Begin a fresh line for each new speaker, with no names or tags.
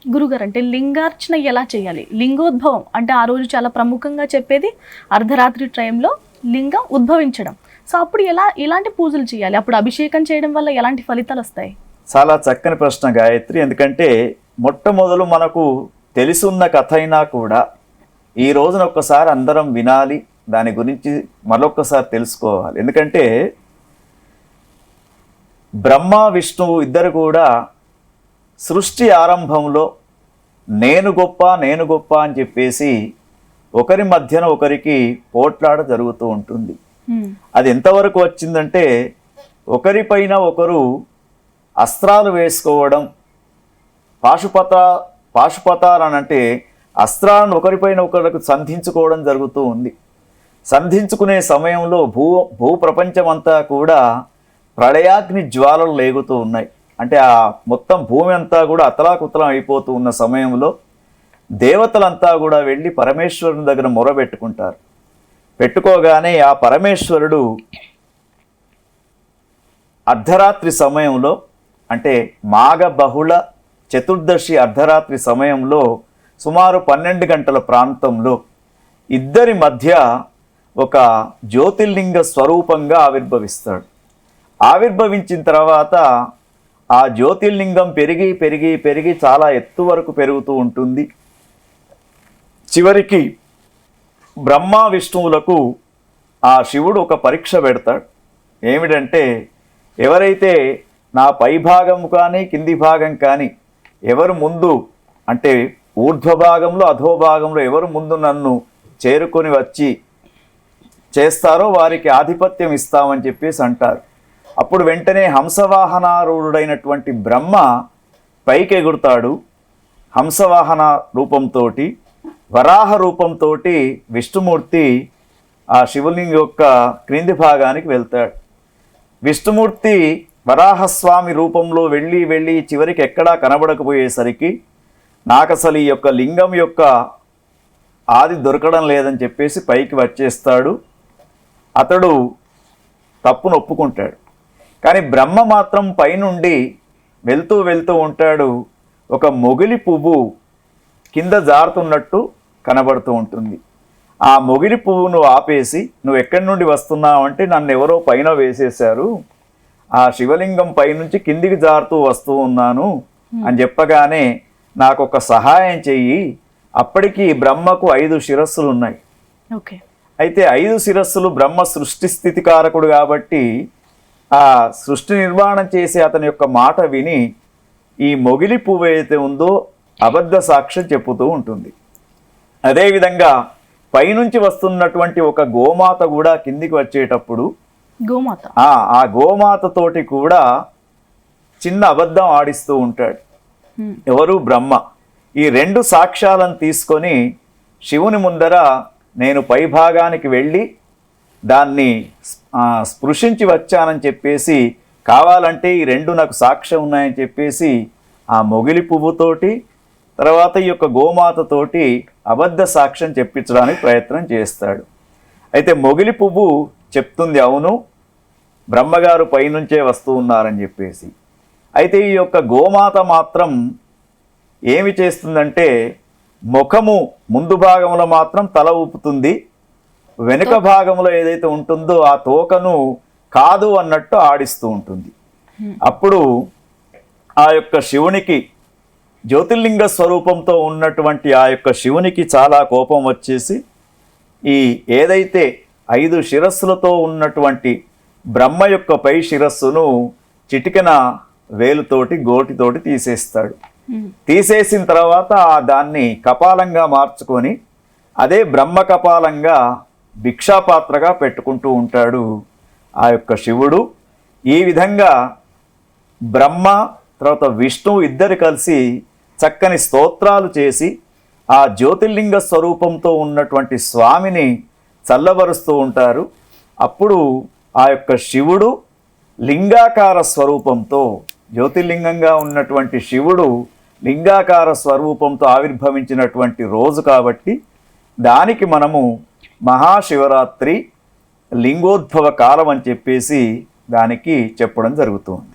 గురుగారు అంటే లింగార్చన ఎలా చేయాలి? లింగోద్భవం అంటే ఆ రోజు చాలా ప్రముఖంగా చెప్పేది అర్ధరాత్రి టైంలో లింగం ఉద్భవించడం. సో అప్పుడు ఇలాంటి పూజలు చేయాలి? అప్పుడు అభిషేకం చేయడం వల్ల ఎలాంటి ఫలితాలు వస్తాయి?
చాలా చక్కని ప్రశ్న గాయత్రి. ఎందుకంటే మొట్టమొదలు మనకు తెలుసున్న కథ అయినా కూడా ఈ రోజున ఒక్కసారి అందరం వినాలి, దాని గురించి మరొక్కసారి తెలుసుకోవాలి. ఎందుకంటే బ్రహ్మ విష్ణువు ఇద్దరు కూడా సృష్టి ఆరంభంలో నేను గొప్ప అని చెప్పేసి ఒకరి మధ్యన ఒకరికి పోట్లాడ జరుగుతూ ఉంటుంది. అది ఎంతవరకు వచ్చిందంటే ఒకరిపైన ఒకరు అస్త్రాలు వేసుకోవడం, పాశుపతారనంటే అస్త్రాలను ఒకరిపైన ఒకరికి సంధించుకోవడం జరుగుతూ ఉంది. సంధించుకునే సమయంలో భూప్రపంచమంతా కూడా ప్రళయాగ్ని జ్వాలలు లేగుతూ ఉన్నాయి. అంటే ఆ మొత్తం భూమి అంతా కూడా అతలాకుతలం అయిపోతూ ఉన్న సమయంలో దేవతలంతా కూడా వెళ్ళి పరమేశ్వరుని దగ్గర మొరబెట్టుకుంటారు. పెట్టుకోగానే ఆ పరమేశ్వరుడు అర్ధరాత్రి సమయంలో, అంటే మాఘ బహుళ చతుర్దశి అర్ధరాత్రి సమయంలో సుమారు 12 గంటల ప్రాంతంలో ఇద్దరి మధ్య ఒక జ్యోతిర్లింగ స్వరూపంగా ఆవిర్భవిస్తాడు. ఆవిర్భవించిన తర్వాత ఆ జ్యోతిర్లింగం పెరిగి పెరిగి పెరిగి చాలా ఎత్తు వరకు పెరుగుతూ ఉంటుంది. చివరికి బ్రహ్మ విష్ణువులకు ఆ శివుడు ఒక పరీక్ష పెడతాడు. ఏమిటంటే ఎవరైతే నా పై భాగం కానీ కింది భాగం కానీ ఎవరు ముందు, అంటే ఊర్ధ్వభాగంలో అధోభాగంలో ఎవరు ముందు నన్ను చేరుకొని వచ్చి చేస్తారో వారికి ఆధిపత్యం ఇస్తామని చెప్పేసి అంటారు. అప్పుడు వెంటనే హంసవాహనారూఢుడైనటువంటి బ్రహ్మ పైకి ఎగురుతాడు. హంసవాహన రూపంతో, వరాహ రూపంతో విష్ణుమూర్తి ఆ శివలింగం యొక్క క్రింది భాగానికి వెళ్తాడు. విష్ణుమూర్తి వరాహస్వామి రూపంలో వెళ్ళి వెళ్ళి చివరికి ఎక్కడా కనబడకపోయేసరికి నాకు అసలు ఈ యొక్క లింగం యొక్క ఆది దొరకడం లేదని చెప్పేసి పైకి వచ్చేస్తాడు. అతడు తప్పును ఒప్పుకుంటాడు. కానీ బ్రహ్మ మాత్రం పైనుండి వెళ్తూ వెళ్తూ ఉంటాడు. ఒక మొగిలి పువ్వు కింద జారుతున్నట్టు కనబడుతూ ఉంటుంది. ఆ మొగిలి పువ్వును ఆపేసి, నువ్వు ఎక్కడి నుండి వస్తున్నావు అంటే, నన్ను ఎవరో పైన వేసేశారు, ఆ శివలింగం పైనుంచి కిందికి జారుతూ వస్తూ ఉన్నాను అని చెప్పగానే నాకు ఒక సహాయం చెయ్యి. అప్పటికి బ్రహ్మకు 5 శిరస్సులు ఉన్నాయి. అయితే 5 శిరస్సులు, బ్రహ్మ సృష్టి స్థితి కారకుడు కాబట్టి ఆ సృష్టి నిర్మాణం చేసే అతని యొక్క మాట విని ఈ మొగిలి పువ్వు ఏదైతే ఉందో అబద్ధ సాక్ష్యం చెప్పుతూ ఉంటుంది. అదేవిధంగా పైనుంచి వస్తున్నటువంటి ఒక గోమాత కూడా కిందికి వచ్చేటప్పుడు ఆ గోమాతతోటి కూడా చిన్న అబద్ధం ఆడిస్తూ ఉంటాడు. ఎవరు? బ్రహ్మ. ఈ 2 సాక్ష్యాలను తీసుకొని శివుని ముందర నేను పై భాగానికి వెళ్ళి దాన్ని స్పృశించి వచ్చానని చెప్పేసి, కావాలంటే ఈ 2 నాకు సాక్ష్యం ఉన్నాయని చెప్పేసి ఆ మొగిలి పువ్వుతోటి తర్వాత ఈ యొక్క గోమాతతోటి అబద్ధ సాక్ష్యం చెప్పించడానికి ప్రయత్నం చేస్తాడు. అయితే మొగిలి పువ్వు చెప్తుంది, అవును బ్రహ్మగారు పైనుంచే వస్తూ ఉన్నారని చెప్పేసి. అయితే ఈ యొక్క గోమాత మాత్రం ఏమి చేస్తుందంటే ముఖము ముందు భాగంలో మాత్రం తల ఊపుతుంది, వెనుక భాగంలో ఏదైతే ఉంటుందో ఆ తోకను కాదు అన్నట్టు ఆడిస్తూ ఉంటుంది. అప్పుడు ఆ యొక్క శివునికి, జ్యోతిర్లింగ స్వరూపంతో ఉన్నటువంటి ఆ యొక్క శివునికి చాలా కోపం వచ్చేసి ఈ ఏదైతే 5 శిరస్సులతో ఉన్నటువంటి బ్రహ్మ యొక్క పై శిరస్సును చిటికెన వేలుతోటి గోటితోటి తీసేస్తాడు. తీసేసిన తర్వాత దాన్ని కపాలంగా మార్చుకొని అదే బ్రహ్మ కపాలంగా భిక్షాపాత్రగా పెట్టుకుంటూ ఉంటాడు ఆ యొక్క శివుడు. ఈ విధంగా బ్రహ్మ తర్వాత విష్ణువు ఇద్దరు కలిసి చక్కని స్తోత్రాలు చేసి ఆ జ్యోతిర్లింగ స్వరూపంతో ఉన్నటువంటి స్వామిని చల్లబరుస్తూ ఉంటారు. అప్పుడు ఆ యొక్క శివుడు లింగాకార స్వరూపంతో, జ్యోతిర్లింగంగా ఉన్నటువంటి శివుడు లింగాకార స్వరూపంతో ఆవిర్భవించినటువంటి రోజు కాబట్టి దానికి మనము మహాశివరాత్రి లింగోద్భవ కాలం అని చెప్పేసి దానికి చెప్పడం జరుగుతుంది.